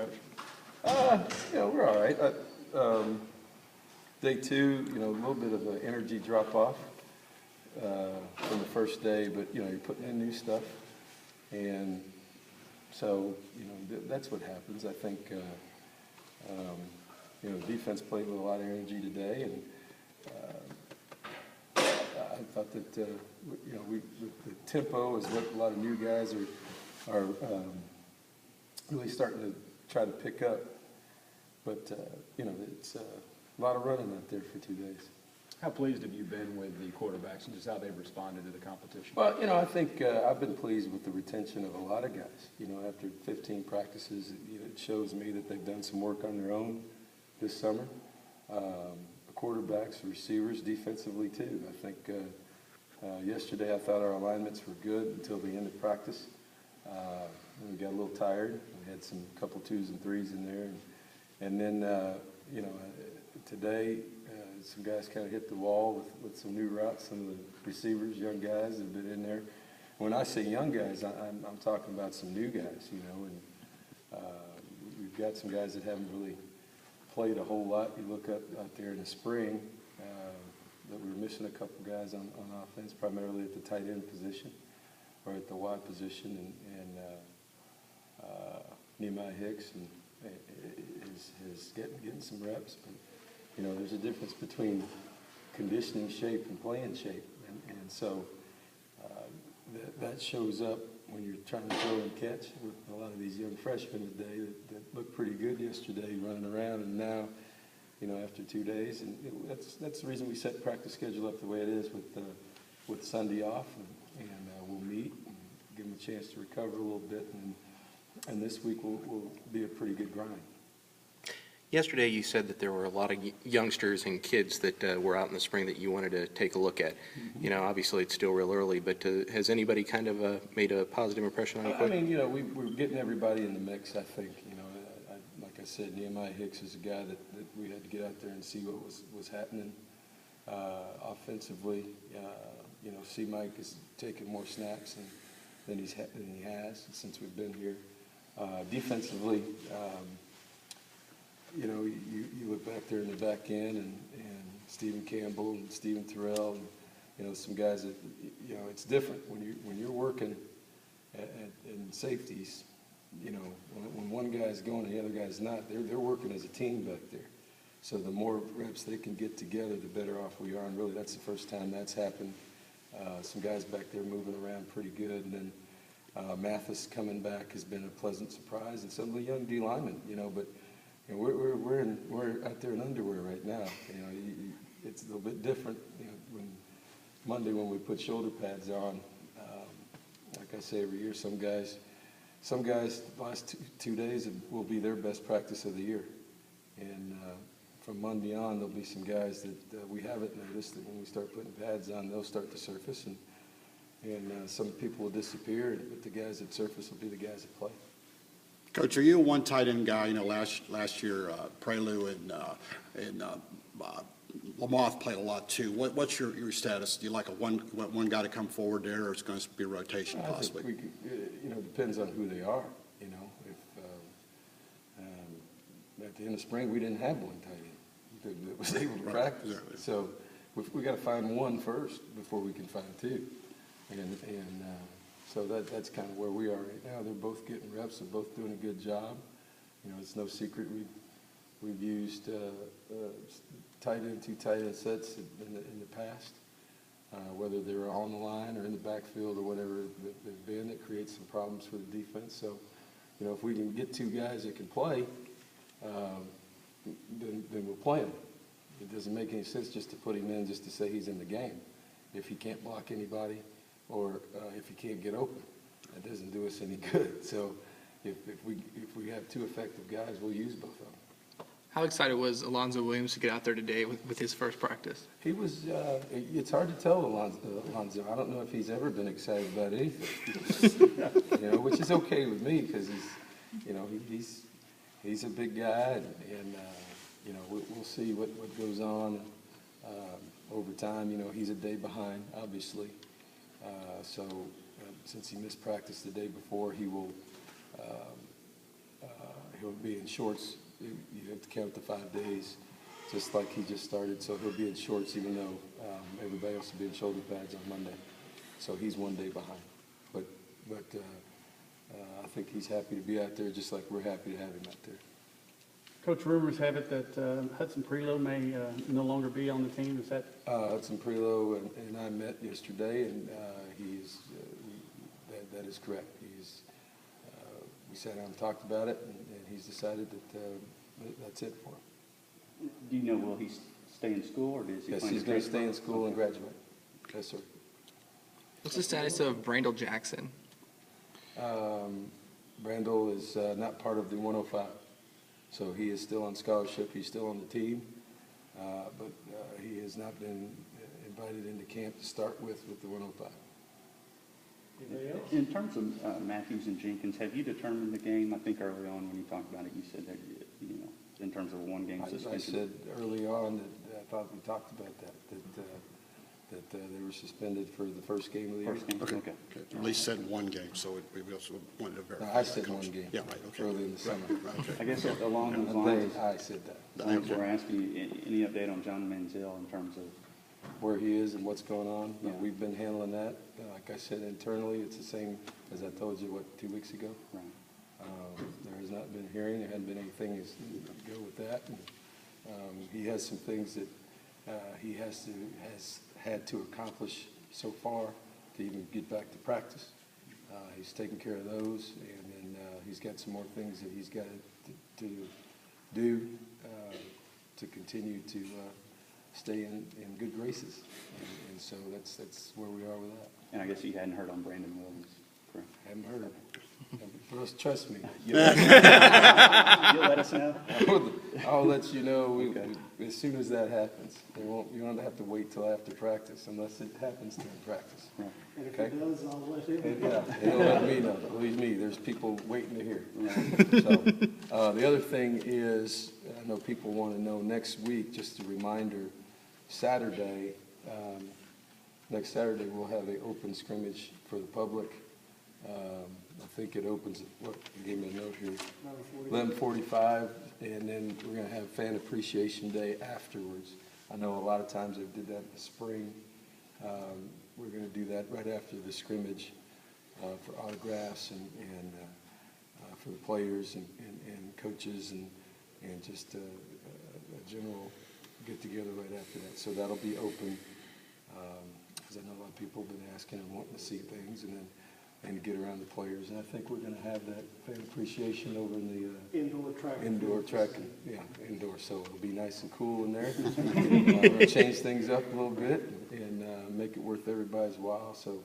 Coach? We're all right. Day two, a little bit of an energy drop off from the first day, but you're putting in new stuff, and so that's what happens. I think defense played with a lot of energy today, and I thought that the tempo is what a lot of new guys are really starting to try to pick up. But it's a lot of running out there for 2 days. How pleased have you been with the quarterbacks and just how they've responded to the competition? Well, I think I've been pleased with the retention of a lot of guys. After 15 practices, it shows me that they've done some work on their own this summer. Quarterbacks, receivers, defensively too. I think yesterday I thought our alignments were good until the end of practice. We got a little tired. We had some couple 2s and 3s in there, and then today some guys kind of hit the wall with some new routes. Some of the receivers, young guys, have been in there. When I say young guys, I'm talking about some new guys. And we've got some guys that haven't really played a whole lot. You look out there in the spring that we were missing a couple guys on offense, primarily at the tight end position or at the wide position, and Nehemiah Hicks is getting some reps. But there's a difference between conditioning shape and playing shape, and so that shows up when you're trying to throw and catch with a lot of these young freshmen today that looked pretty good yesterday running around, and now, after 2 days, and that's the reason we set practice schedule up the way it is with Sunday off, and we'll meet and give them a chance to recover a little bit, and this week will be a pretty good grind. Yesterday you said that there were a lot of youngsters and kids that were out in the spring that you wanted to take a look at. Mm-hmm. Obviously it's still real early, but has anybody kind of made a positive impression on you? I mean, we're getting everybody in the mix, I think. Like I said, Nehemiah Hicks is a guy that we had to get out there and see what was happening offensively. C-Mike is taking more snaps than he has since we've been here. Defensively, you look back there in the back end, and Stephen Campbell and Stephen Terrell, and some guys that it's different when you're working in safeties. When one guy's going and the other guy's not, they're working as a team back there. So the more reps they can get together, the better off we are. And really, that's the first time that's happened. Some guys back there moving around pretty good, and then Mathis coming back has been a pleasant surprise, and some of the young D linemen. But we're out there in underwear right now. It's a little bit different. When Monday when we put shoulder pads on, like I say every year, some guys the last two days will be their best practice of the year, and from Monday on there'll be some guys that we haven't noticed that when we start putting pads on, they'll start to surface, and some people will disappear, but the guys that surface will be the guys that play. Coach, are you a one tight end guy? Last year, Prelu and Lamoth played a lot too. What's your status? Do you like one guy to come forward there, or it's going to be a rotation possibly? I think depends on who they are. If at the end of spring we didn't have one tight end that was able to practice, exactly. So we got to find one first before we can find two, and so that's kind of where we are right now. They're both getting reps. They're both doing a good job. It's no secret we've used two tight end sets in the past, whether they were on the line or in the backfield or whatever they've been. It creates some problems for the defense. So, if we can get two guys that can play, then we'll play him. It doesn't make any sense just to put him in just to say he's in the game if he can't block anybody or if he can't get open. That doesn't do us any good. So if we have two effective guys, we'll use both of them. How excited was Alonzo Williams to get out there today with his first practice? He was. It's hard to tell Alonzo. I don't know if he's ever been excited about anything, which is okay with me because he's a big guy, and we'll see what goes on over time. He's a day behind, obviously. Since he missed practice the day before, he'll be in shorts. You have to count the 5 days, just like he just started. So he'll be in shorts, even though everybody else will be in shoulder pads on Monday. So he's 1 day behind. But I think he's happy to be out there, just like we're happy to have him out there. Coach, rumors have it that Hudson Prelo may no longer be on the team. Is that? Hudson Prelo and I met yesterday, and that is correct. We sat down and talked about it, and he's decided that that's it for him. Do you know, will he stay in school, or does he? Yes, plan he's to going to transfer? stay in school and graduate. Yes, sir. What's the status of Brandel Jackson? Brandel is not part of the 105, so he is still on scholarship. He's still on the team, but he has not been invited into camp to start with the 105. In terms of Matthews and Jenkins, have you determined the game? I think early on when you talked about it, you said that, you know, in terms of a one-game suspension. I said early on that I thought we talked about that they were suspended for the first game of the year. First game, okay. At least said one game, so we also wanted to verify. No, I said that, Coach. one game. Yeah, right, okay. Early in the summer. Right, okay. I guess along those lines, I said that. we're asking you, any update on John Manziel in terms of? Where he is and what's going on. Yeah. We've been handling that. Like I said, internally, it's the same as I told you, 2 weeks ago? Right. There has not been a hearing. There hadn't been anything to go with that. And, he has some things that he has had to accomplish so far to even get back to practice. He's taken care of those, and then he's got some more things that he's got to do to continue to stay in good graces. And so that's where we are with that. And I guess you hadn't heard on Brandon Williams, correct? Haven't heard. Trust me. You'll let us know? I'll let you know Okay. as soon as that happens. You don't have to wait till after practice unless it happens during practice. Right. And if Okay. it does, I'll let him. And, yeah, he'll let me know. Believe me, there's people waiting to hear. So, the other thing is, I know people want to know next week, just a reminder, Saturday, next Saturday, we'll have an open scrimmage for the public. I think it opens at, you gave me a note here, 11:45, and then we're going to have Fan Appreciation Day afterwards. I know a lot of times they did that in the spring. We're going to do that right after the scrimmage for autographs and for the players and coaches and just a general get-together right after that. So that'll be open, because I know a lot of people have been asking and wanting to see things and to get around the players. And I think we're going to have that fan appreciation over in the Indoor track. Indoor. So it'll be nice and cool in there. We're going to change things up a little bit and make it worth everybody's while. So